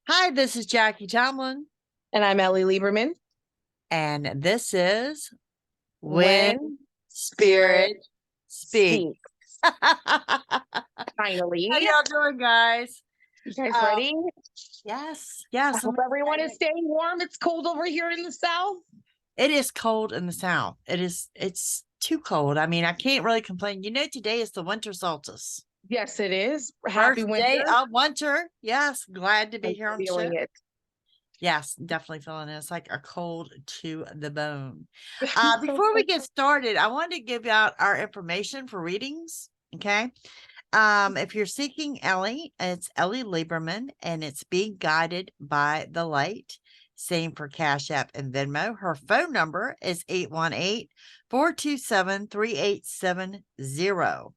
Hi, this is Jackie Tomlin, And I'm Ellie Lieberman. and this is When When Spirit Spirit Speaks. Speaks. How Finally. y'all doing, guys? You guys Um, ready? I yes, I'm hope everyone is excited. staying warm. It's cold over here in the South. It is cold in the South. It's too cold. I mean, I can't really complain. Today is the winter solstice. Yes, it is. Happy First day winter. of winter. Yes, glad to be I'm here on the show. feeling it. Yes, definitely feeling it. It's like a cold to the bone. Before we get started, I wanted to give out our information for readings. Okay. If you're seeking Ellie, it's Ellie Lieberman, and it's being guided by the light. Same for Cash App and Venmo. Her phone number is 818-427-3870.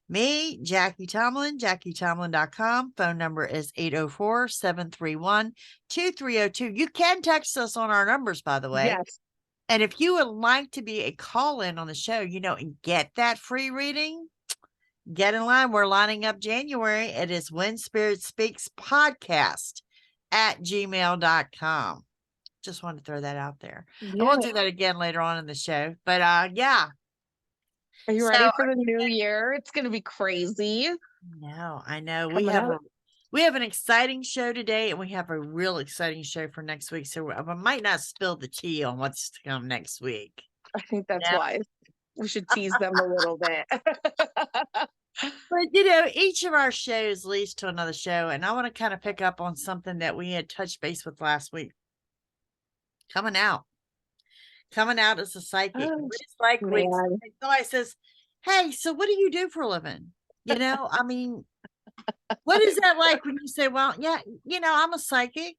Me, Jackie Tomlin, JackieTomlin.com. Phone number is 804-731-2302. You can text us on our numbers, by the way. Yes. And if you would like to be a call-in on the show, and get that free reading, get in line. We're lining up January. It is When Spirit Speaks podcast at gmail.com. Just wanted to throw that out there. And Yeah. we'll do that again later on in the show. But yeah. Are you So ready for the new year? It's going to be crazy. no, I know Coming up. we have an exciting show today, and we have a real exciting show for next week. So I might not spill the tea on what's to come next week. I think that's Yeah. wise. We should tease them a little bit. But each of our shows leads to another show, and I want to kind of pick up on something that we had touched base with last week. Coming out as a psychic. Oh, It's like when man. somebody says, "Hey, so what do you do for a living?" I mean, what is that like when you say, "Well, yeah, I'm a psychic,"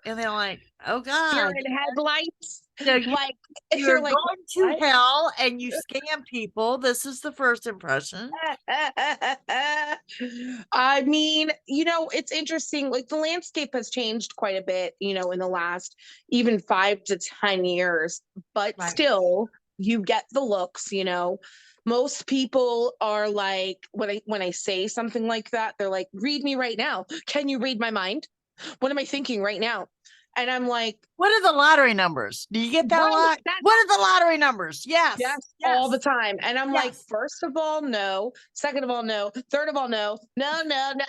and they're like, "Oh You're God." in headlights. So you Like, you're you're like, going to what? hell and you scam people. This is the first impression. I mean, it's interesting. Like the landscape has changed quite a bit, in the last even 5 to 10 years, but Right. still you get the looks. Most people are like, when I say something like that, they're like, read me right now. Can you read my mind? What am I thinking right now? And I'm like, What are the lottery numbers? Do you get that a right, lot? that What are the lottery numbers? Yes. yes, all the Yes. time. And I'm like, Yes. first of all, no. Second of all, no. Third of all, no. No, no, no,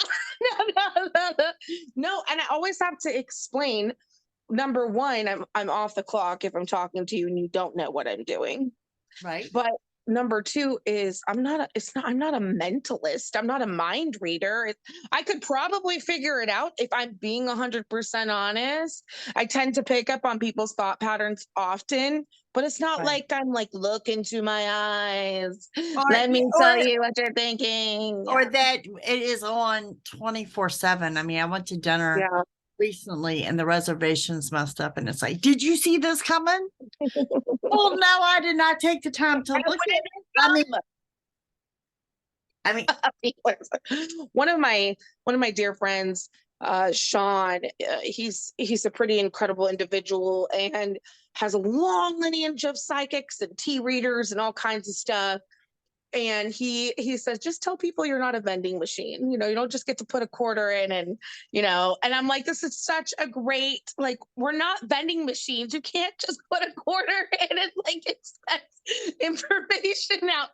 no. No. And I always have to explain. Number one, I'm off the clock if I'm talking to you and you don't know what I'm doing. Right. But number two is I'm not a mentalist. I'm not a mind reader. I could probably figure it out if I'm being 100% honest. I tend to pick up on people's thought patterns often, but it's not Right. like I'm like, look into my eyes. Or Let me or tell you what you're thinking. or that it is on 24/7. I mean, I went to dinner Yeah. recently and the reservations messed up, and it's like, did you see this coming? Well, no, I did not take the time to And look when at it. I mean, one of my dear friends, Sean, he's a pretty incredible individual and has a long lineage of psychics and tea readers and all kinds of stuff. And he says, just tell people you're not a vending machine. You don't just get to put a quarter in and I'm like, this is such a great, like, we're not vending machines. You can't just put a quarter in and like expect information out.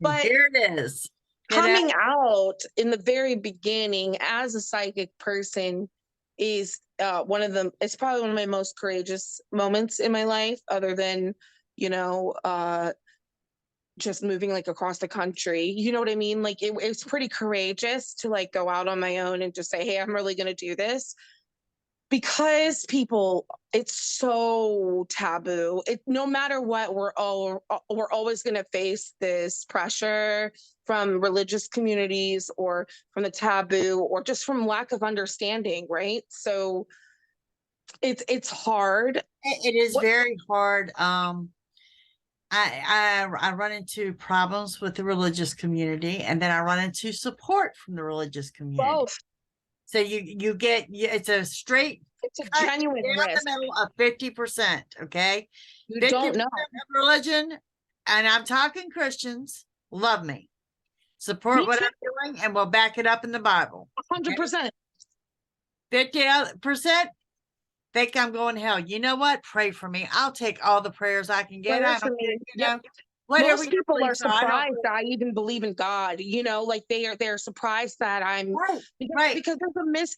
But here it is. coming out in the very beginning as a psychic person is it's probably one of my most courageous moments in my life, other than you know uh just moving like across the country. You know what I mean? Like it's pretty courageous to like go out on my own and just say, hey, I'm really going to do this, because people, it's so taboo. No matter what, we're always going to face this pressure from religious communities or from the taboo or just from lack of understanding, right? So it's hard. It is What? very hard. I run into problems with the religious community, and then I run into support from the religious community. Both. So you get, it's a straight It's a cut genuine down the risk. middle of 50%. Okay, You 50% don't know. of religion, and I'm talking Christians, love me, support Me what too. I'm doing, and we'll back it up in the Bible. Okay, 100%. 50% think I'm going to hell. You know what? Pray for me. I'll take all the prayers I can get. Prayer I for don't care, me. you Yep. know, whatever Most your people are beliefs are. I don't surprised that I even believe in God, like they're surprised that I'm right, because right. because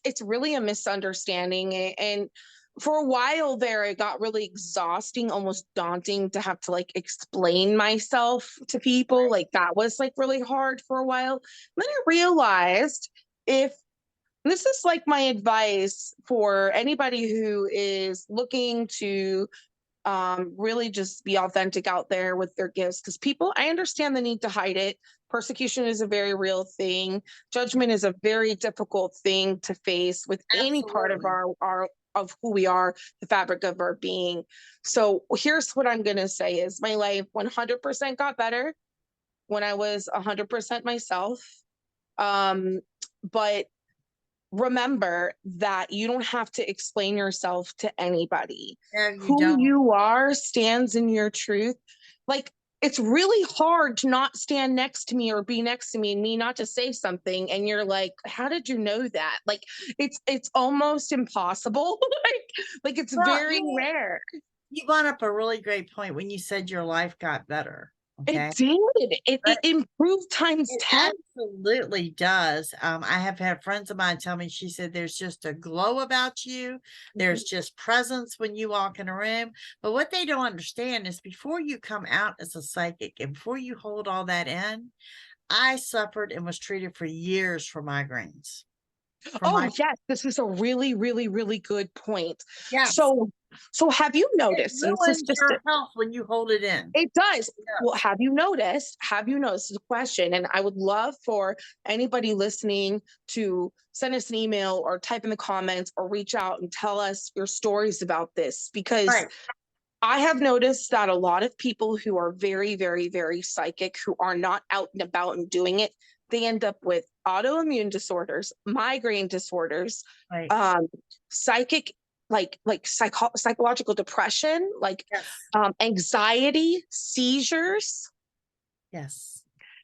it's really a misunderstanding and for a while there it got really exhausting, almost daunting to have to like explain myself to people. Like that was like really hard for a while. And then I realized if this is like my advice for anybody who is looking to really just be authentic out there with their gifts because people, I understand the need to hide it. Persecution is a very real thing. Judgment is a very difficult thing to face with any part of Absolutely. our of who we are, the fabric of our being. So here's what I'm going to say is my life 100% got better when I was 100% myself. Um, but remember that you don't have to explain yourself to anybody. No, you Who don't. you are stands in your truth. Like it's really hard to not stand next to me or be next to me and me not to say something and you're like, how did you know that? Like it's almost impossible. like it's Well, very rare. you brought up a really great point when you said your life got better. It Okay. did. It But improved times it 10. absolutely does. I have had friends of mine tell me, she said, there's just a glow about you. There's just presence when you walk in a room. But what they don't understand is before you come out as a psychic and before you hold all that in, I suffered and was treated for years for migraines. For Oh, my, yes, this is a really, really, really good point. yes, So have you it noticed, and this is ruins just your health when you hold it in. it does. Well, Yes. have you noticed, this is a question, and I would love for anybody listening to send us an email or type in the comments or reach out and tell us your stories about this, because Right. I have noticed that a lot of people who are very, very, very psychic, who are not out and about and doing it, they end up with autoimmune disorders, migraine disorders, Right. um, psychic, psychological depression, Yes. anxiety, seizures, Yes.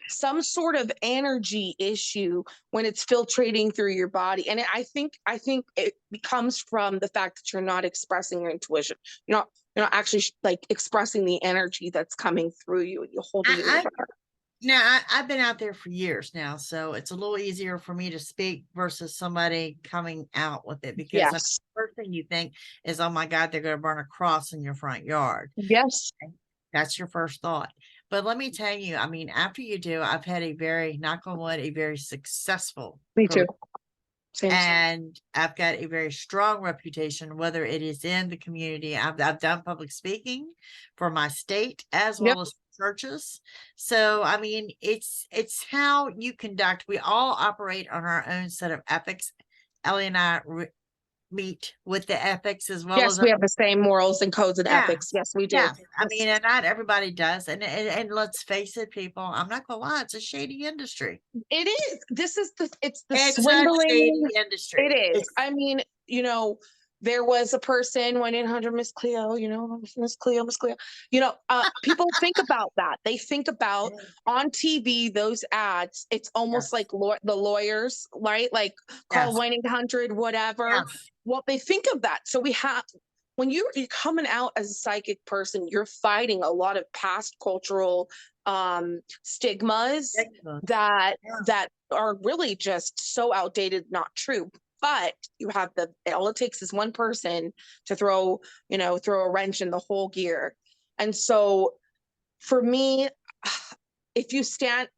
some sort of energy issue when it's filtrating through your body. And I think it comes from the fact that you're not expressing your intuition. You're not actually like expressing the energy that's coming through you and you're holding it in I your heart. now I've been out there for years now, so it's a little easier for me to speak versus somebody coming out with it because the Yes. first thing you think is, oh my God, they're going to burn a cross in your front yard. Yes. That's your first thought. But let me tell you, I mean, after you do, I've had a very, knock on wood, a very successful Me too. career. Same. And I've got a very strong reputation, whether it is in the community. I've done public speaking for my state as Yep. well as churches. So I mean, it's how you conduct. We all operate on our own set of ethics. Ellie and I meet with the ethics as well Yes, as we have the same morals and codes and yeah, ethics. Yes, we do. yes. I Yes. mean, and not everybody does. And let's face it, people. I'm not gonna lie, it's a shady industry. It is. It's the It's a swindling. shady It industry. is. It's I mean, there was a person 1-800 Miss Cleo, Miss Cleo, Miss Cleo. People think about that. They think about on TV those ads. It's almost yes, like the lawyers, right? Like call yes, 1-800 whatever. yes. Well, they think of that. So we have when you're coming out as a psychic person, you're fighting a lot of past cultural stigmas Ridiculous. that Yeah. that are really just so outdated, not true. But you have all it takes is one person to throw a wrench in the whole gear. And so for me, if you stand,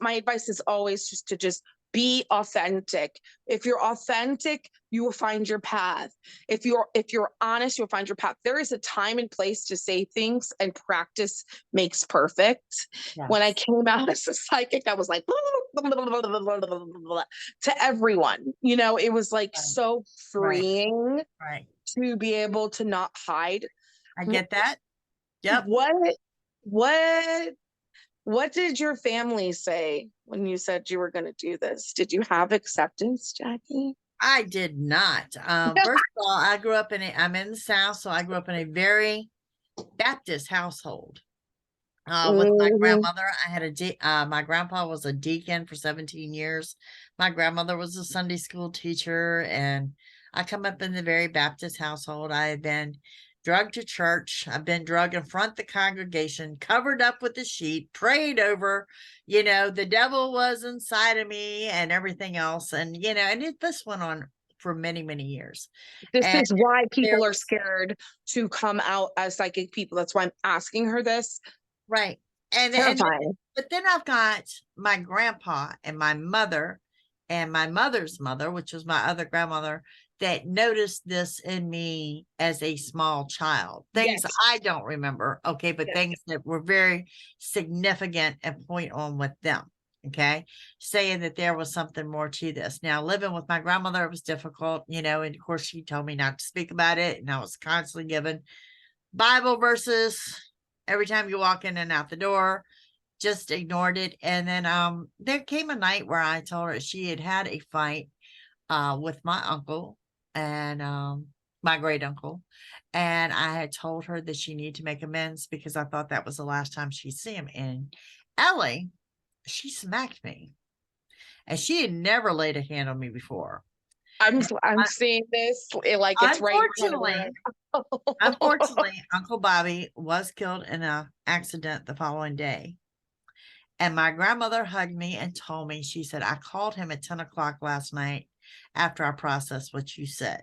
my advice is always just to just be authentic. If you're authentic, you will find your path. If you're honest, you'll find your path. There is a time and place to say things, and practice makes perfect. When I Yes. came out as a psychic, I was like to everyone. It was like Right. so Right. freeing Right. to be able to not hide. I get that. Yep. What what did your family say when you said you were going to do this? Did you have acceptance, Jackie? I did not. First of all, I'm in the South, so I grew up in a very Baptist household. With my Mhm. grandmother, my grandpa was a deacon for 17 years. My grandmother was a Sunday school teacher, and I come up in the very Baptist household. I have been drugged to church. I've been drugged in front of the congregation, covered up with a sheet, prayed over. The devil was inside of me and everything else. And, this went on for many, many years. This And is why there people are was, scared to come out as psychic people. That's why I'm asking her this. right. And Terrifying. but then I've got my grandpa and my mother and my mother's mother, which was my other grandmother, that noticed this in me as a small child. Things Yes. I don't remember, okay, but Yes. things that were very significant and point on with them, okay, saying that there was something more to this. Now, living with my grandmother, it was difficult, and of course, she told me not to speak about it, and I was constantly given Bible verses every time you walk in and out the door. Just ignored it. And then there came a night where I told her she had had a fight with my uncle and my great uncle. And I had told her that she needed to make amends because I thought that was the last time she'd see him. And Ellie, she smacked me. And she had never laid a hand on me before. I'm seeing this like it's right in front of Unfortunately, her. unfortunately, Uncle Bobby was killed in an accident the following day. And my grandmother hugged me and told me, she said, I called him at 10 o'clock last night after I processed what you said.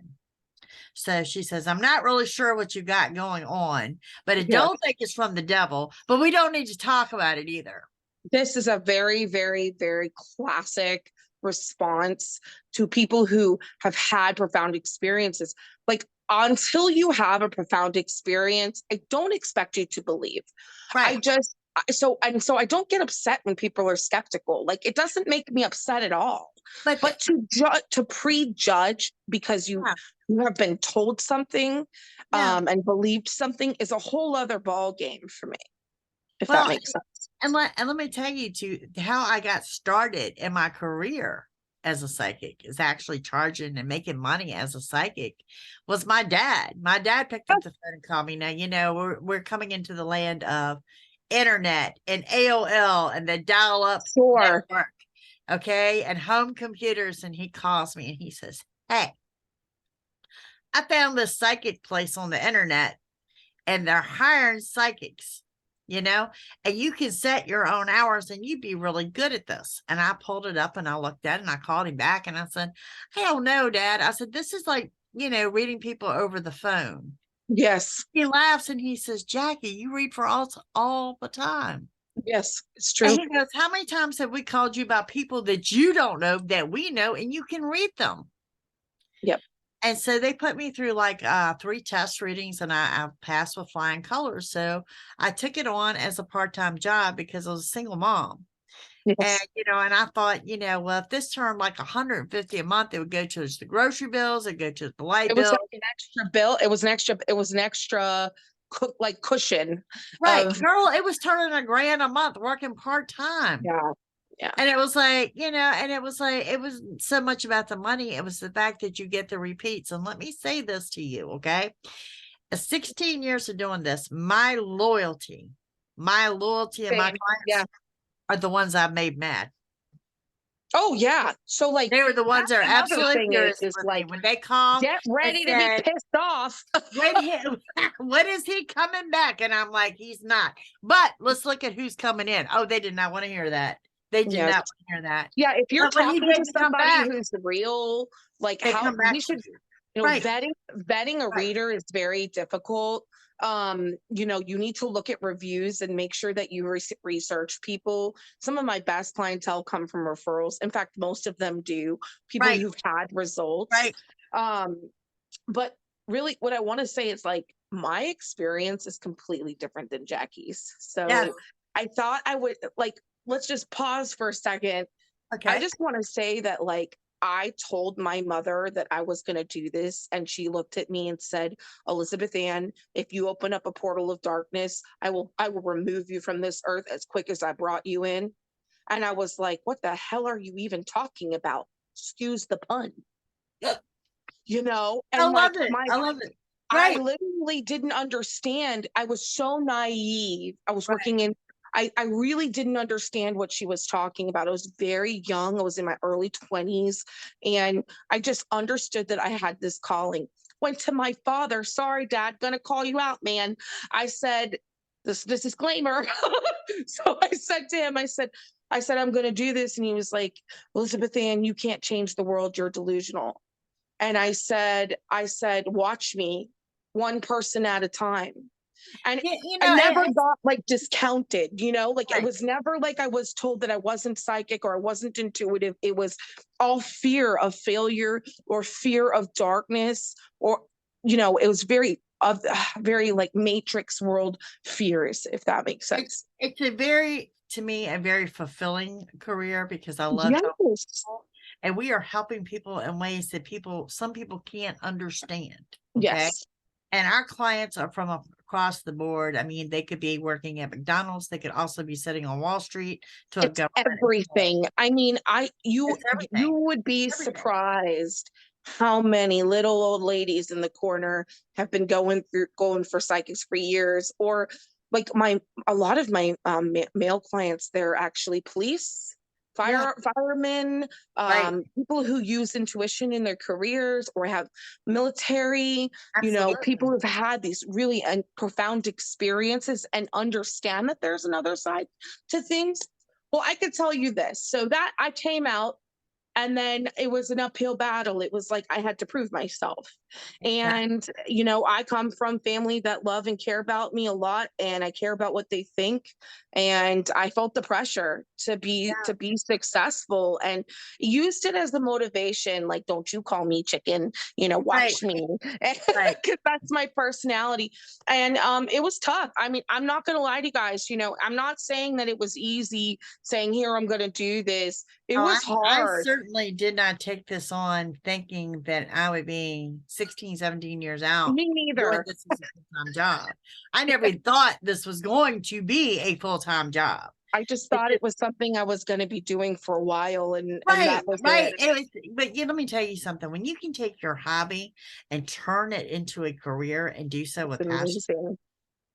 So she says, I'm not really sure what you got going on, but I Yes. don't think it's from the devil, but we don't need to talk about it either. This is a very, very, very classic response to people who have had profound experiences. Like, until you have a profound experience, I don't expect you to believe. I Right. just so I don't get upset when people are skeptical. Like, it doesn't make me upset at all. But But to prejudge because yeah, you have been told something yeah. and believed something is a whole other ball game for me, if that Well, makes sense. and let me tell you to how I got started in my career as a psychic is actually charging and making money as a psychic was my dad. My dad picked up the phone and called me. Now, we're coming into the land of internet and AOL and the dial-up Sure. network, okay, and home computers. And he calls me and he says, Hey, I found this psychic place on the internet and they're hiring psychics, and you can set your own hours and you'd be really good at this. And I pulled it up and I looked at it and I called him back and I said, I don't know, Dad. I said, this is like, reading people over the phone. Yes. He laughs and he says, Jackie, you read for us all the time. Yes, it's And true. he goes, how many times have we called you about people that you don't know that we know and you can read them? Yep. And so they put me through like 3 test readings and I passed with flying colors. So I took it on as a part-time job because I was a single mom. And, Yes. and I thought, well, if this turned like 150 a month, it would go towards the grocery bills, it'd go to the light It was bill. like an extra bill. It was an extra like cushion Right. of Girl, it was turning $1,000 a month working part-time. yeah. Yeah. And it was like, and it was like, it was so much about the money. It was the fact that you get the repeats. And let me say this to you, okay? 16 years of doing this, my loyalty and my Same. clients Yeah. are the ones I've made mad. Oh yeah. So like They were the ones that are another absolutely thing furious is with me like when they called get and ready to be said, pissed off. when is he coming back? And I'm like, he's not. But let's look at who's coming in. Oh, they did not want to hear that. They did Yes. not want to hear that. Yeah, if you're But when he talking to didn't come somebody back, who's real, like they how come back we to should, you. you know, Right. vetting a Right. reader is very difficult. You need to look at reviews and make sure that you research people. Some of my best clientele come from referrals. In fact, most of them do. People Right. who've had results. Right. Um, but really, what I want to say is like my experience is completely different than Jackie's. So Yes. I thought I would like let's just pause for a second. I Okay. just want to say that like I told my mother that I was going to do this and she looked at me and said, "Elizabeth Ann, if you open up a portal of darkness, I will remove you from this earth as quick as I brought you in." And I was like, "What the hell are you even talking about?" Excuse the pun. I And like love it. I love it. I Right. literally didn't understand. I was so naive. I was Right. working in I really didn't understand what she was talking about. I was very young. I was in my early 20s, and I just understood that I had this calling. Went to my father, sorry, dad, gonna call you out, man. I said, this disclaimer. So I said to him, I said, I'm gonna do this. And he was like, Elizabeth Ann, you can't change the world, you're delusional. And I said, watch me, one person at a time. And Yeah, you I know, never got like discounted, like it right. was never like I was told that I wasn't psychic or I wasn't intuitive. It was all fear of failure or fear of darkness, or it was very like matrix world fears, if that makes sense. It's a very, to me, a very fulfilling career because I love helping Yes. people, and we are helping people in ways that some people can't understand. Okay. Yes. And our clients are from across the board. I mean, they could be working at McDonald's. They could also be sitting on Wall Street to a It's government employee. everything. I mean, It's you everything. would be Everything. surprised how many little old ladies in the corner have been going for psychics for years, or like a lot of my male clients, they're actually police, Yeah. firemen, Right. people who use intuition in their careers, or have military, people Absolutely. who've had these really profound experiences and understand that there's another side to things. Well, I could tell you this. So that I came out, and then it was an uphill battle. It was like I had to prove myself. Exactly. And I come from family that love and care about me a lot, and I care about what they think. And I felt the pressure to be successful, and used it as the motivation, like, don't you call me chicken, Right. watch me. Right. Because that's my personality. And it was tough. I mean, I'm not gonna lie to you guys, I'm not saying that it was easy, saying, here, I'm gonna do this. It Oh, was I hard. certainly did not take this on thinking that I would be 16, 17 years out Me doing neither. this as a full-time job. I never thought this was going to be a full-time job. I just It thought it just, was something I was going to be doing for a while, and right, that was right. it. It was, but let me tell you something. When you can take your hobby and turn it into a career and do so It's with passion, amazing.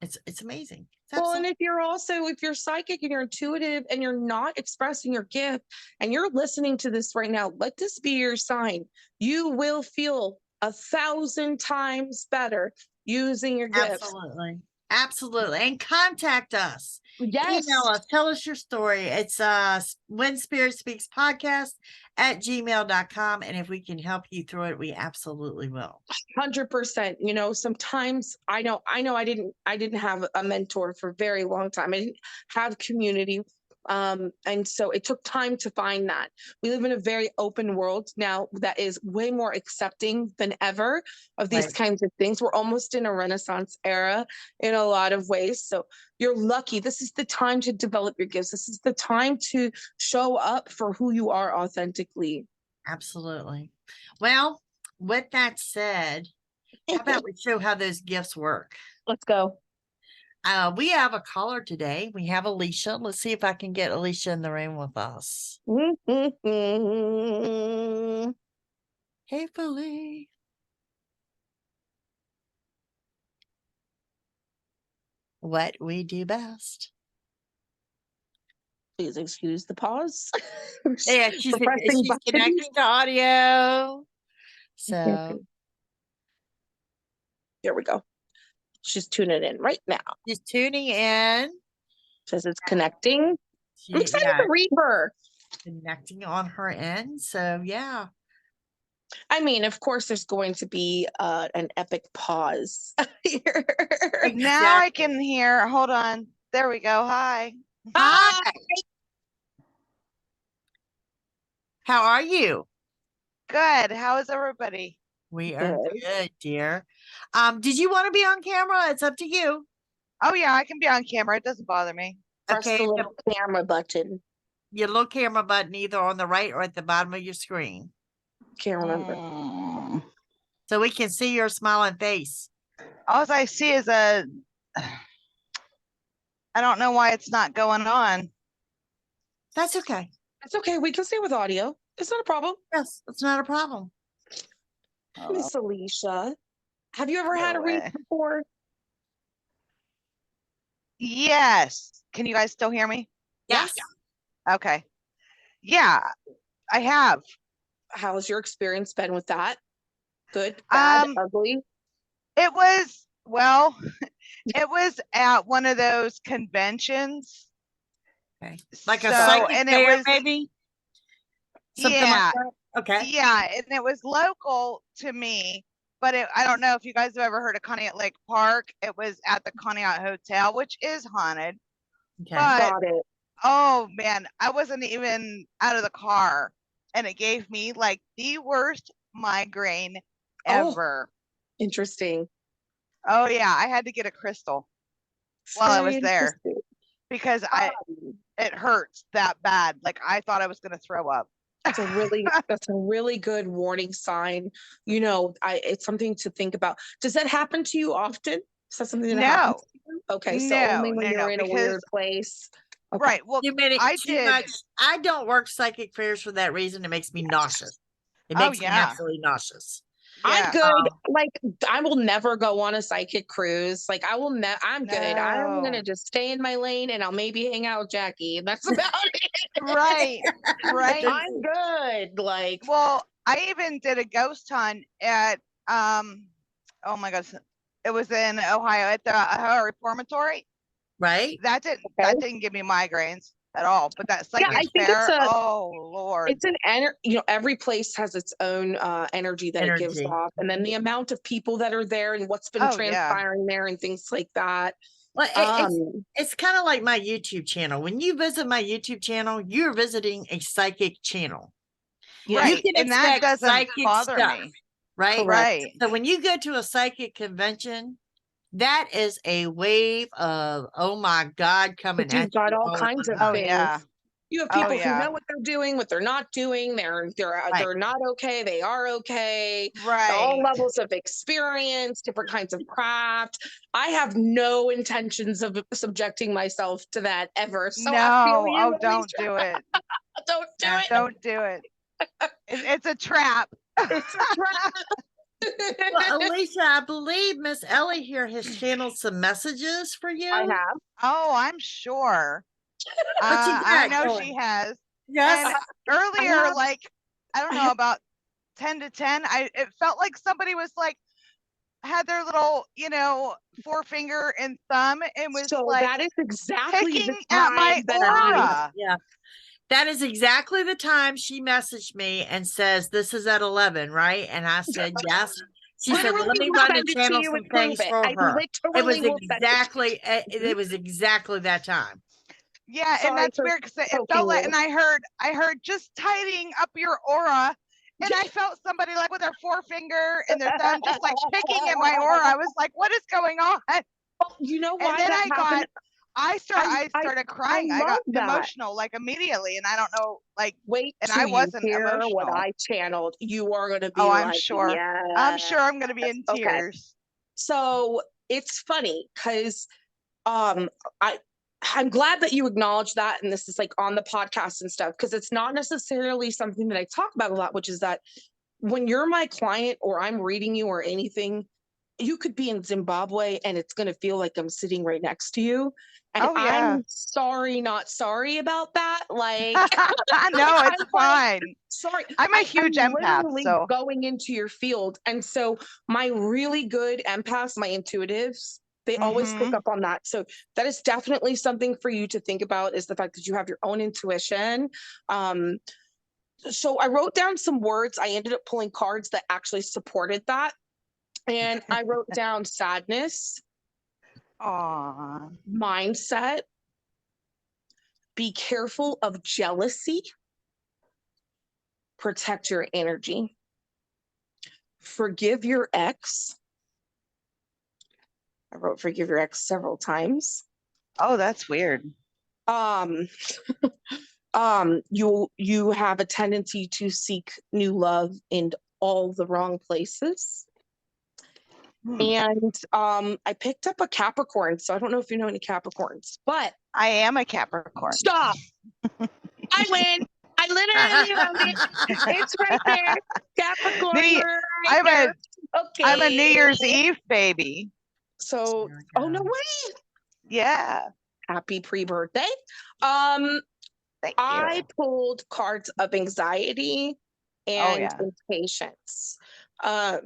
it's amazing. It's Well, and absolutely if you're psychic and you're intuitive and you're not expressing your gift, and you're listening to this right now, let this be your sign. You will feel 1,000 times better using your gifts. absolutely. Absolutely. And contact us. Email Yes. us. Tell us your story. It's When Spirit Speaks podcast at gmail.com. And if we can help you through it, we absolutely will. 100%. Sometimes I didn't have a mentor for a very long time. I didn't have community. And so it took time to find that. We live in a very open world now that is way more accepting than ever of these Right. kinds of things. We're almost in a Renaissance era in a lot of ways. So you're lucky. This is the time to develop your gifts. This is the time to show up for who you are authentically. Absolutely. Well, with that said, how about we show how those gifts work? Let's go. We have a caller today. We have Alicia. Let's see if I can get Alicia in the room with us. Hey, Philly. What we do best. Please excuse the pause. Yeah, she's For pressing buttons. connecting to audio. So Here we go. She's tuning in right now. she's tuning in. Says it's connecting. I'm excited Yeah, to read her. connecting on her end. So yeah. I mean, of course, there's going to be an epic pause here. Now I Exactly. can hear. Hold on. There we go. Hi. Hi. How are you? Good. How is everybody? We are Good. good, dear. Did you want to be on camera? It's up to you. Oh yeah, I can be on camera. It doesn't bother me. Press Okay, the little camera button. your little camera button either on the right or at the bottom of your screen. Can't remember. So we can see your smiling face. All I see is a. I don't know why it's not going on. That's okay. It's okay. We can stay with audio. It's not a problem. Yes, it's not a problem. Oh, Miss Alicia, have you ever no had a read way. before? Yes. Can you guys still hear me? Yes. Okay. Yeah, I have. How's your experience been with that? Good, bad, ugly? It was, well, it was at one of those conventions. Okay. Like a So, psychic and it fair, was, maybe? Something yeah, like that? Okay. yeah, and it was local to me, but I don't know if you guys have ever heard of Conneaut Lake Park. It was at the Conneaut Hotel, which is haunted. Okay. But Got it. oh man, I wasn't even out of the car, and it gave me like the worst migraine Oh. ever. Interesting. Oh yeah, I had to get a crystal while I was Very there interesting. because it hurts that bad. Like I thought I was gonna throw up. That's a really good warning sign. You know, it's something to think about. Does that happen to you often? Is that something that happens No, to you? Okay, so only when you're in a weird because place. Okay. right. Well, You made it I too did. much. I don't work psychic fairs for that reason. It makes me nauseous. It Oh makes me yeah, absolutely nauseous. I'm yeah. good. Like I will never go on a psychic cruise. Like I will I'm good. I'm gonna No. just stay in my lane and I'll maybe hang out with Jackie. And that's about it. Right, right. I'm good. Like Well, I even did a ghost hunt at oh my gosh, it was in Ohio at the Ohio Reformatory. Right? That didn't give me migraines at all. But that yeah, I psychic think fair, oh Lord. it's an every place has its own energy that it gives off, and then the amount of people that are there and what's been transpiring there and things like that. Well, it's kind of like my YouTube channel. When you visit my YouTube channel, you're visiting a psychic channel. Right. You can And that expect doesn't psychic bother stuff, me. right? Right. So when you go to a psychic convention, that is a wave of, oh my God, coming But you've at got you all all the kinds of time. Oh things. yeah. You have Oh people who yeah. know what they're doing, what they're not doing. They're not okay. They are okay. All Right. levels of experience, different kinds of craft. I have no intentions of subjecting myself to that ever. So I feel No. you. Oh, don't do it. Don't do it. Don't do it. It's a trap. It's a trap. Well, Alicia, I believe Miss Ellie here has channeled some messages for you. I have. Oh, I'm sure. What you I got know going? she has. Yes. And earlier, like, I don't know, about 10 to 10, it felt like somebody was like, had their little, forefinger and thumb and was So like that is exactly picking the at my time that aura. Yeah. That is exactly the time she messaged me and says, this is at 11, right? And I said, yes. She said, well, let me run and channel some things for her. It was exactly that time. Yeah, and that's weird because it felt like, and I heard just tidying up your aura, and I felt somebody like with their forefinger and their thumb just like picking at my aura. I was like, what is going on? Well, you know why and then that happened? I started crying. I got emotional like immediately, and I don't know, like, wait, and I wasn't hear emotional. what I channeled. You are going to be. Oh, like, I'm sure. Yeah. I'm sure I'm going to be in tears. Okay. So it's funny because I'm glad that you acknowledge that, and this is like on the podcast and stuff, because it's not necessarily something that I talk about a lot, which is that when you're my client or I'm reading you or anything, you could be in Zimbabwe and it's going to feel like I'm sitting right next to you. And I'm sorry, not sorry about that. Like, no, it's fine. Sorry. I'm a huge empath. So going into your field. And so my really good empaths, my intuitives, they always pick up on that. So that is definitely something for you to think about, is the fact that you have your own intuition. So I wrote down some words. I ended up pulling cards that actually supported that. And I wrote down sadness, mindset, be careful of jealousy, protect your energy, forgive your ex. I wrote forgive your ex several times. Oh, that's weird. You have a tendency to seek new love in all the wrong places. And I picked up a Capricorn, so I don't know if you know any Capricorns, but I am a Capricorn. Stop. I win. I literally wrote it. It's right there. Capricorn. I'm a New Year's Eve baby. So, oh no way. Yeah. Happy pre-birthday. Thank I you. pulled cards of anxiety Oh and yeah. impatience. Um,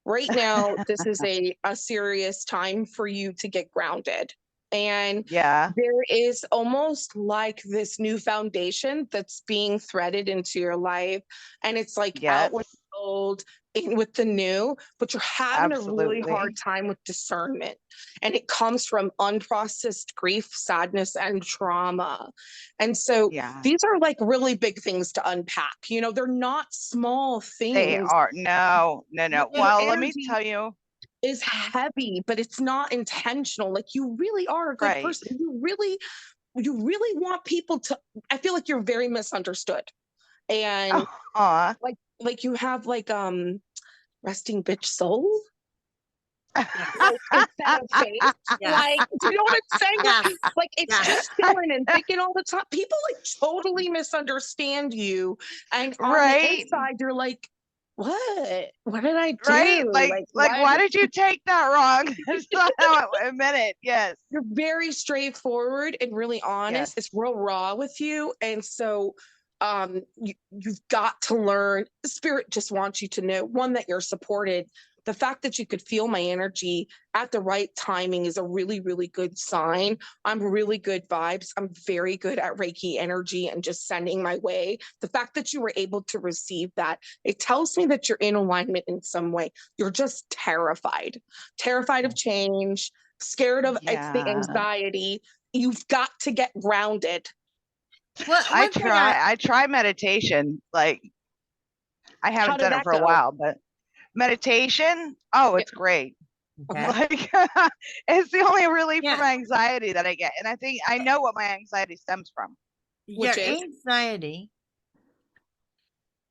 right now, this is a serious time for you to get grounded. And Yeah. there is almost like this new foundation that's being threaded into your life. And it's like Yes. out with the old, in with the new, but you're having a really hard Absolutely. time with discernment. And it comes from unprocessed grief, sadness, and trauma. And so Yeah. these are like really big things to unpack. You know, they're not small They things. are. No, no, no. Your Well, let me energy tell you. is heavy, but it's not intentional. Like you really are a good Right. person. You really want people to, I feel like you're very misunderstood. And Uh-huh. like you have like resting bitch soul. Yes. Like instead of faith. Yes. Like, do you know what I'm saying? Yes. Like it's Yes. just feeling and thinking all the time. People like totally misunderstand you. And on the Right. inside, you're like, what? What did I Right. do? Like, Why why did you take that wrong? It's not how it admit it. Yes. you're very straightforward and really honest. Yes. It's real raw with you. And so you've got to learn. Spirit just wants you to know, one, that you're supported. The fact that you could feel my energy at the right timing is a really, really good sign. I'm really good vibes. I'm very good at Reiki energy and just sending my way. The fact that you were able to receive that, it tells me that you're in alignment in some way. You're just terrified of change, scared of it's the Yeah. anxiety. You've got to get grounded. Well, I one thing try meditation. Like I How haven't did done it that for a go? while, but meditation, oh, Yeah, it's great. okay. Like it's the only relief Yeah. from anxiety that I get. And I think I know what my anxiety stems from. Your which is anxiety,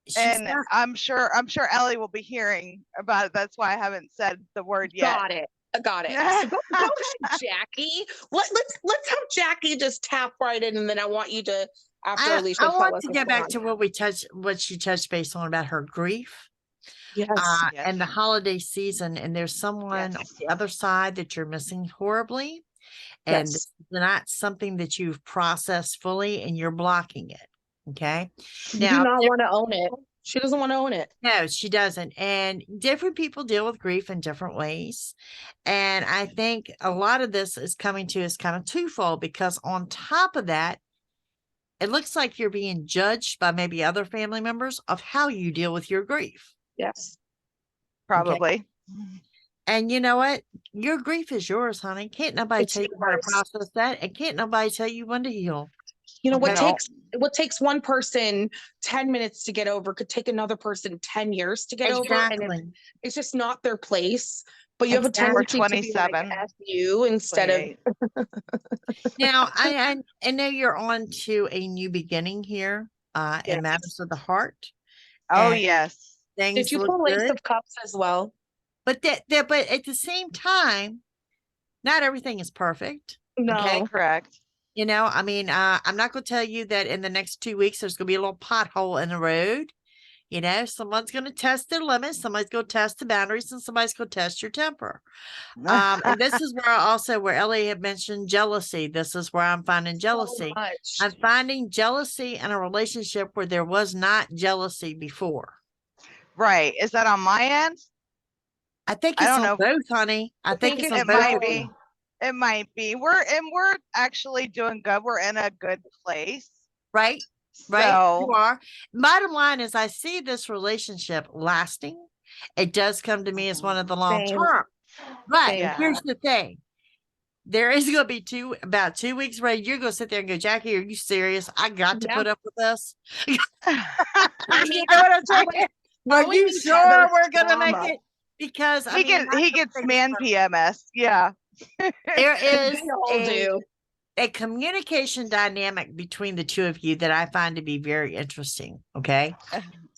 she's And not I'm sure Ellie will be hearing about it. That's why I haven't said the word yet. got it. Got it. So go ahead, Jackie. Let's have Jackie just tap right in, and then I want you to, after Alicia, I tell want us to what's get going back on. to what she touched base on about her grief Yes. Yes. and the holiday season, and there's someone on Yes. the other side that you're missing horribly, and Yes. it's not something that you've processed fully and you're blocking it. Okay. You do Now, not want to own it. She doesn't want to own it. no, she doesn't. And different people deal with grief in different ways. And I think a lot of this is coming to us kind of twofold, because on top of that, it looks like you're being judged by maybe other family members of how you deal with your grief. Yes. Okay. Probably. And you know what? Your grief is yours, honey. Can't nobody It's tell you how to yours. process that. And can't nobody tell you when to heal. You know, Okay. what takes one person 10 minutes to get over could take another person 10 years to get over. And Exactly. it's just not their place. But you have a Exactly. Or tendency to be like 27, F you instead of 28. Now, I know you're on to a new beginning here Yes. in matters of the heart. Oh, And yes. Did things you look pull Ace good. of Cups as well? But but at the same time, not everything is perfect. Okay. No. Correct. You know, I mean, I'm not going to tell you that in the next 2 weeks there's going to be a little pothole in the road. You know, someone's going to test their limits, somebody's going to test the boundaries, and somebody's going to test your temper. And this is where Ellie had mentioned jealousy. This is where I'm finding jealousy. So much. I'm finding jealousy in a relationship where there was not jealousy before. Right. Is that on my end? I think I it's don't on know. both, honey. I think it's on It both. might of be. you. It might be. We're actually doing good. We're in a good place. Right? Right? You So are. Bottom line is, I see this relationship lasting. It does come to me as one of the long Same. term. But Same. here's the thing. There is going to be about 2 weeks, right? You're going to sit there and go, Jackie, are you serious? I got to Yeah. put up with this. I mean, You know what I'm saying? Are knowing you these sure Heather's we're going to make trauma, it? Because I he mean, gets he gets man PMS. Yeah. there is they all do. a communication dynamic between the two of you that I find to be very interesting. Okay.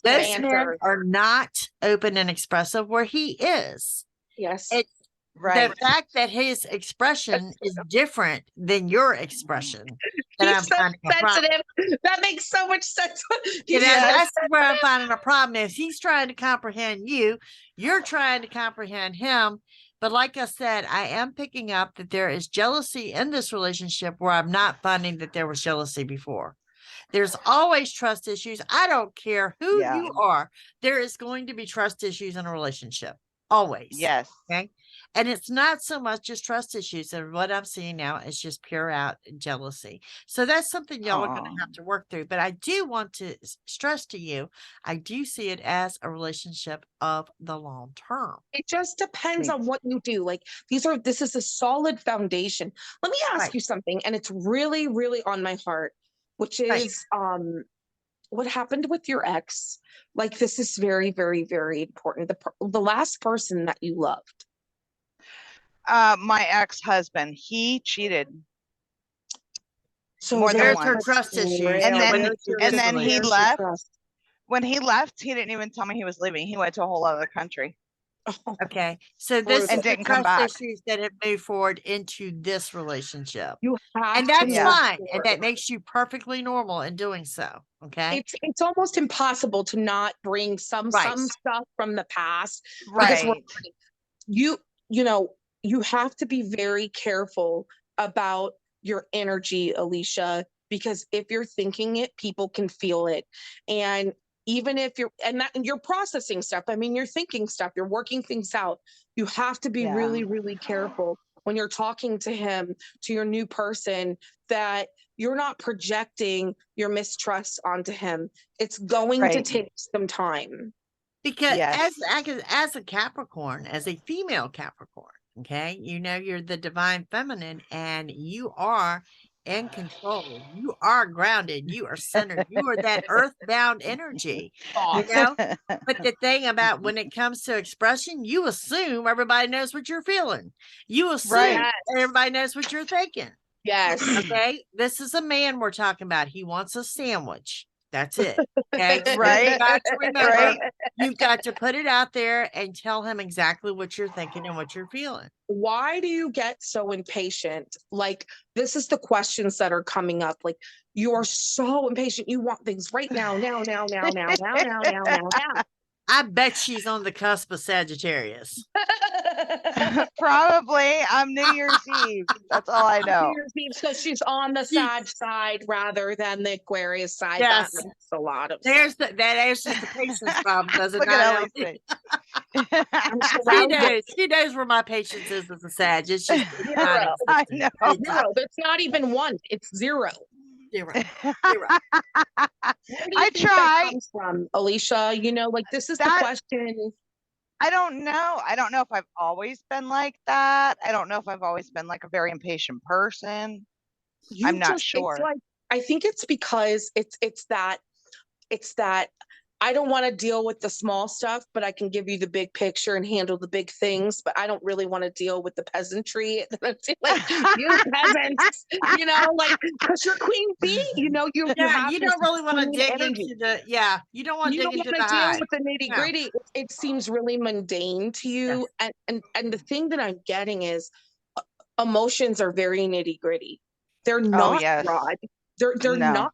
Those men Banter. are not open and expressive where he is. Yes. It's Right. the fact that his expression is different than your expression that He's I'm so finding a problem. sensitive. That makes so much sense. You know, Yes. that's where I'm finding a problem is he's trying to comprehend you. You're trying to comprehend him. But like I said, I am picking up that there is jealousy in this relationship where I'm not finding that there was jealousy before. There's always trust issues. I don't care who Yeah. you are. There is going to be trust issues in a relationship. Always. Yes. Okay. And it's not so much just trust issues. And what I'm seeing now is just pure out jealousy. So that's something y'all are going to have to work through. But I do want to stress to you, I do see it as a relationship of the long term. It just depends on what you do. Like this is a solid foundation. Let me ask you something, and it's really, really on my heart, which is what happened with your ex. Like, this is very, very, very important. The last person that you loved. My ex-husband, he cheated. So more there's than her once. trust issues. And then he left. When he left, he didn't even tell me he was leaving. He went to a whole other country. Okay. So this is the didn't come trust back. issues that have moved forward into this relationship. You have and that's to fine. And that makes you perfectly normal in doing so. Okay. It's almost impossible to not bring some stuff from the past. Right. You know, you have to be very careful about your energy, Alicia, because if you're thinking it, people can feel it. And even if you're processing stuff, I mean, you're thinking stuff, you're working things out. You have to be really, really careful when you're talking to him, to your new person, that you're not projecting your mistrust onto him. It's going to take some time. Because as a Capricorn, as a female Capricorn, okay, you know, you're the divine feminine and you are in control. You are grounded. You are centered. You are that earthbound energy, you know. But the thing about when it comes to expression, you assume everybody knows what you're feeling. You assume everybody knows what you're thinking. Yes. Okay. This is a man we're talking about. He wants a sandwich. That's it. Okay. Right. You've got to remember, you've got to put it out there and tell him exactly what you're thinking and what you're feeling. Why do you get so impatient? Like, this is the questions that are coming up. Like, you are so impatient. You want things right now. I bet she's on the cusp of Sagittarius. Probably. I'm New Year's Eve. That's all I know. New Year's Eve, so she's on the Sag side rather than the Aquarius side. Yes. That makes a lot of sense. That answers the patience problem, does it Look not? She knows where my patience is as a Sag. It's just zero. I know. Zero. It's not even one. It's zero. Zero. I try. Comes from Alicia, you know, like this is the question. I don't know. I don't know if I've always been like that. I don't know if I've always been like a very impatient person. I'm not sure. It's like, I think it's because it's that I don't want to deal with the small stuff, but I can give you the big picture and handle the big things. But I don't really want to deal with the peasantry. Like, you peasants, you know, like, because you're queen bee, you know, you don't really want to dig into you don't want to dig into the deal with the nitty gritty. It seems really mundane to you. Yes. And the thing that I'm getting is emotions are very nitty gritty. They're not broad. They're not.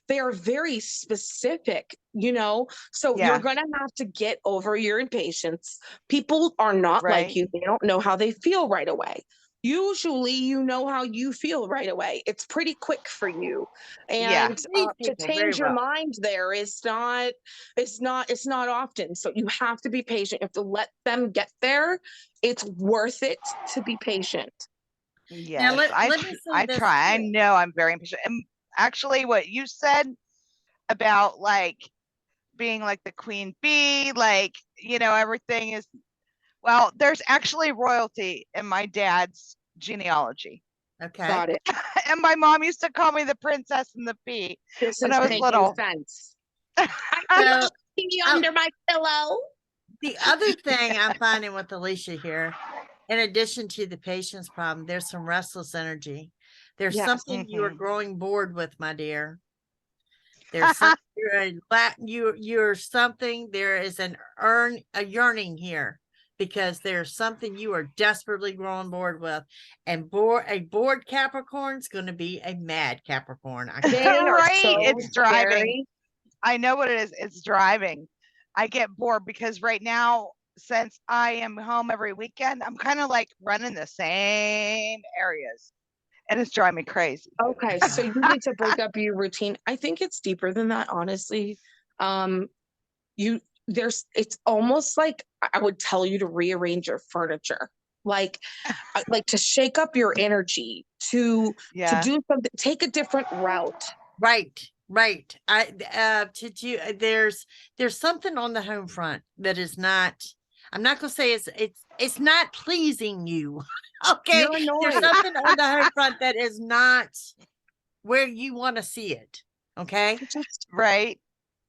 They are very specific, you know, so you're going to have to get over your impatience. People are not like you. They don't know how they feel right away. Usually, you know how you feel right away. It's pretty quick for you. And to change your mind there is not often. So you have to be patient. You have to let them get there. It's worth it to be patient. Yes, I try. I know I'm very impatient. And actually what you said about like being like the queen bee, like, you know, everything is, well, there's actually royalty in my dad's genealogy. Okay. Got it. And my mom used to call me the princess and the bee when I was little. Sense. I'm under my pillow. The other thing I'm finding with Alicia here, in addition to the patience problem, there's some restless energy. There's something you are growing bored with, my dear. There's something you're something. There is a yearning here because there's something you are desperately growing bored with, and a bored Capricorn is going to be a mad Capricorn. It's driving. I know what it is. It's driving. I get bored because right now since I am home every weekend, I'm kind of like running the same areas, and it's driving me crazy. Okay, so you need to break up your routine. I think it's deeper than that, honestly. It's almost like I would tell you to rearrange your furniture. Like to shake up your energy, to do something, take a different route. Right. There's something on the home front that is not, I'm not gonna say it's not pleasing you. Okay. You're annoyed. There's something on the home front that is not where you want to see it. Okay. Right.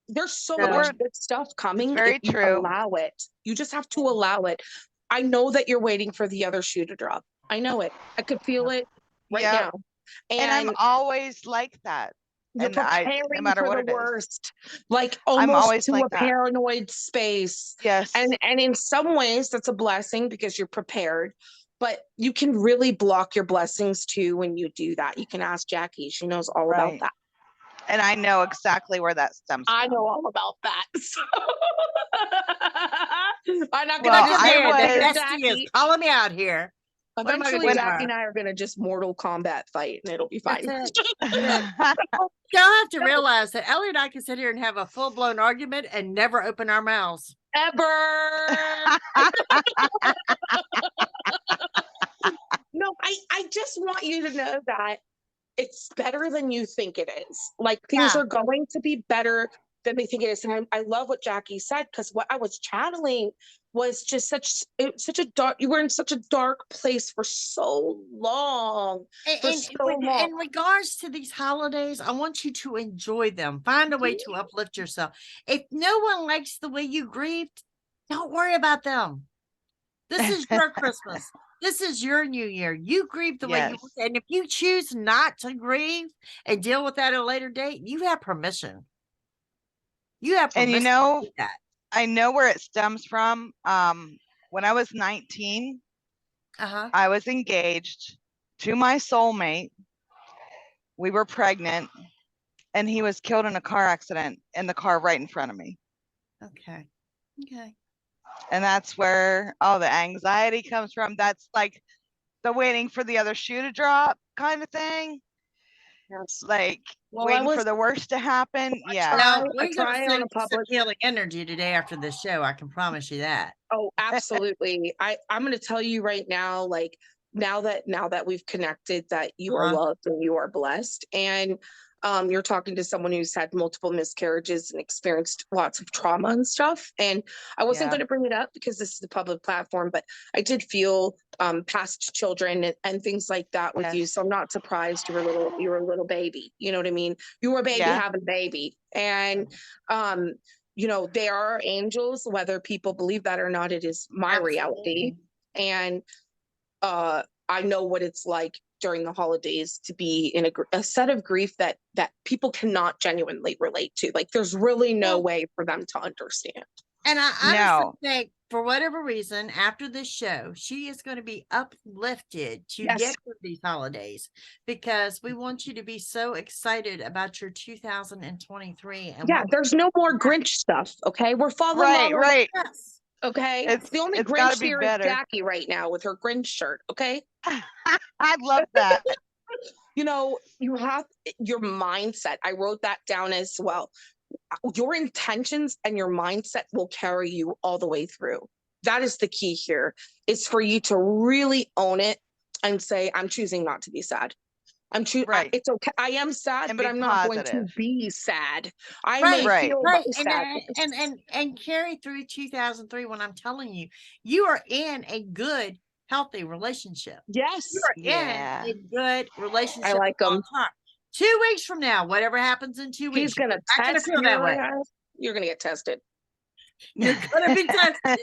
There's so much good stuff coming. Very if you true. allow it. You just have to allow it. I know that you're waiting for the other shoe to drop. I know it. I could feel it right now. And I'm always like that. You're preparing no matter for what the it worst, like I'm almost always to like a that. paranoid space. Yes. And in some ways that's a blessing because you're prepared, but you can really block your blessings too when you do that. You can ask Jackie. She knows all about that. And I know exactly where that stems from. I know all about that. So I'm not Well, gonna Jackie is calling me out here. Eventually, Jackie and I are gonna just Mortal Kombat fight, and it'll be fine. Y'all have to realize that Ellie and I can sit here and have a full-blown argument and never open our mouths. Ever. No, I just want you to know that it's better than you think it is. Like things are going to be better than they think it is. And I love what Jackie said, because what I was channeling was just such a dark, you were in such a dark place for so long. In regards to these holidays, I want you to enjoy them. Find a way to uplift yourself. If no one likes the way you grieved, don't worry about them. This is your Christmas. This is your new year. You grieve the way you want. And if you choose not to grieve and deal with that at a later date, you have permission. You have permission. And to do that. I know where it stems from. When I was 19, I was engaged to my soulmate. We were pregnant, and he was killed in a car accident in the car right in front of me. Okay. And that's where all the anxiety comes from. That's like the waiting for the other shoe to drop kind of thing. Yes. Like waiting for the worst to happen. Now, we're going to send some healing energy today after this show. I can promise you that. Oh, absolutely. I'm going to tell you right now, like now that we've connected, that you are loved and you are blessed. And you're talking to someone who's had multiple miscarriages and experienced lots of trauma and stuff. And I wasn't going to bring it up because this is a public platform, but I did feel past children and things like that with you. So I'm not surprised you were a little baby. You know what I mean? You were a baby having a baby. And you know, they are angels, whether people believe that or not. It is my reality. And I know what it's like during the holidays to be in a set of grief that people cannot genuinely relate to. Like there's really no way for them to understand. And I honestly think for whatever reason, after this show, she is going to be uplifted to get through these holidays, because we want you to be so excited about your 2023. And there's no more Grinch stuff. Okay. We're following right. Yes. Okay. It's the only Grinch here is Jackie right now with her Grinch shirt. Okay. I love that. You know, you have your mindset. I wrote that down as well. Your intentions and your mindset will carry you all the way through. That is the key here. It's for you to really own it and say, I'm choosing not to be sad. It's okay. I am sad, but I'm not going to be sad. I may feel sad. And carry through 2003 when I'm telling you, you are in a good, healthy relationship. Yes. You're in a good relationship. I like them. 2 weeks from now, whatever happens in 2 weeks, he's going to test you. You're going to get tested. You're going to be tested.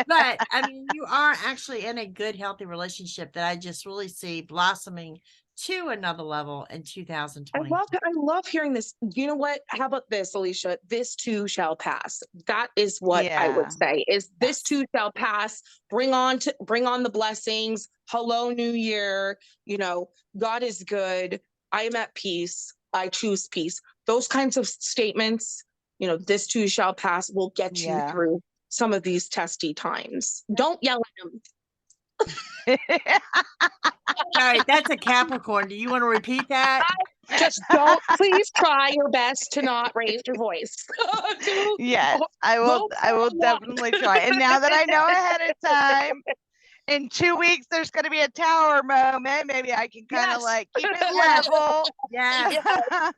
But I mean, you are actually in a good, healthy relationship that I just really see blossoming to another level in 2020. I love hearing this. You know what? How about this, Alicia? This too shall pass. That is what I would say. Is this too shall pass. Bring on the blessings. Hello, New Year. You know, God is good. I am at peace. I choose peace. Those kinds of statements, you know, this too shall pass, will get you through some of these testy times. Don't yell at them. Sorry, that's a Capricorn. Do you want to repeat that? Just don't, please try your best to not raise your voice. Yes, I will definitely try. And now that I know ahead of time, in 2 weeks there's going to be a tower moment. Maybe I can kind of like keep it level. Yeah.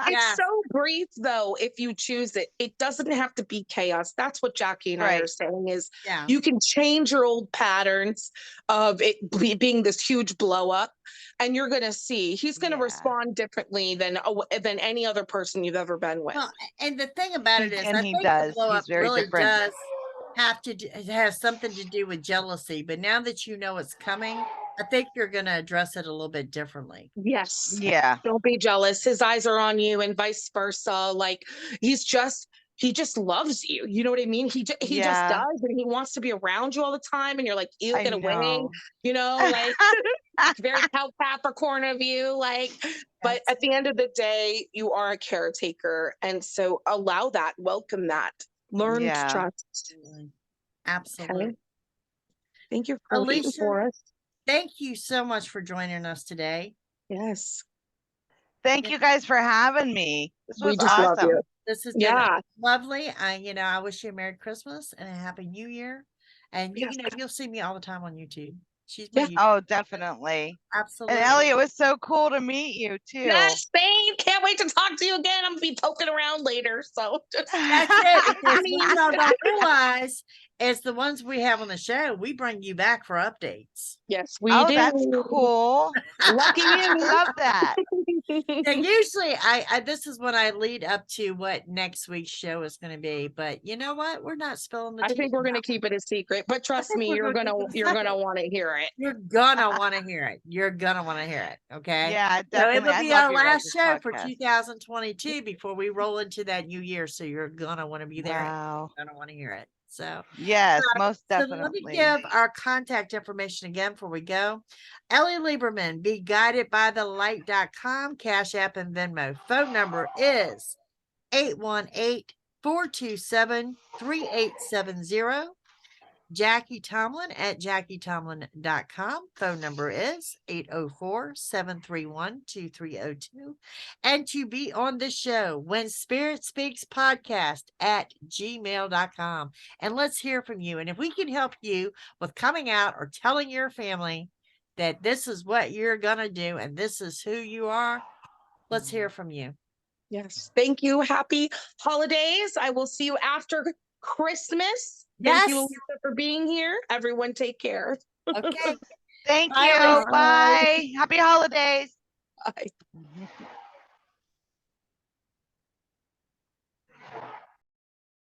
It's so brief though, if you choose it. It doesn't have to be chaos. That's what Jackie and I are saying is you can change your old patterns of it being this huge blow up, and you're going to see he's going to respond differently than any other person you've ever been with. Well, and the thing about it is, I think does. the blow up He's very really different. does have to it has something to do with jealousy. But now that you know it's coming, I think you're going to address it a little bit differently. Yes. Yeah. Don't be jealous. His eyes are on you, and vice versa. Like he just loves you. You know what I mean? He just does, and he wants to be around you all the time. And you're like, ew, get away. You know, like very Capricorn of you. Like, but at the end of the day, you are a caretaker, and so allow that, welcome that, learn to trust. Absolutely. Okay. Thank you for reading for us. Thank you so much for joining us today. Yes. Thank you guys for having me. This was awesome. Love you. This has been lovely. I wish you a Merry Christmas and a Happy New Year. And you'll see me all the time on YouTube. She's my YouTube. Oh, definitely. Absolutely. And Ellie, it was so cool to meet you too. Yes, same. Can't wait to talk to you again. I'm gonna be poking around later. So that's it. Because what y'all don't realize is the ones we have on the show, we bring you back for updates. Yes, we do. That's cool. Lucky you. Love that. Yeah, usually I this is when I lead up to what next week's show is going to be, but you know what? We're not spilling the tea. I think we're going to keep it a secret, but trust me, you're going to want to hear it. You're going to want to hear it. You're going to want to hear it. Okay. Yeah, definitely. So it'll be our last show for 2022 before we roll into that new year. So you're going to want to be there. Wow. You're going to want to hear it. So yes, most definitely. So let me give our contact information again before we go. Ellie Lieberman, be guided by the light.com, Cash App and Venmo. Phone number is 818-427-3870. Jackie Tomlin at JackieTomlin.com. Phone number is 804-731-2302. And to be on the show, When Spirit Speaks Podcast at gmail.com. And let's hear from you. And if we can help you with coming out or telling your family that this is what you're going to do and this is who you are, let's hear from you. Yes. Thank you. Happy holidays. I will see you after Christmas. Yes. Thank you, Lisa, for being here. Everyone take care. Okay. Thank you. Bye. Happy holidays. Bye.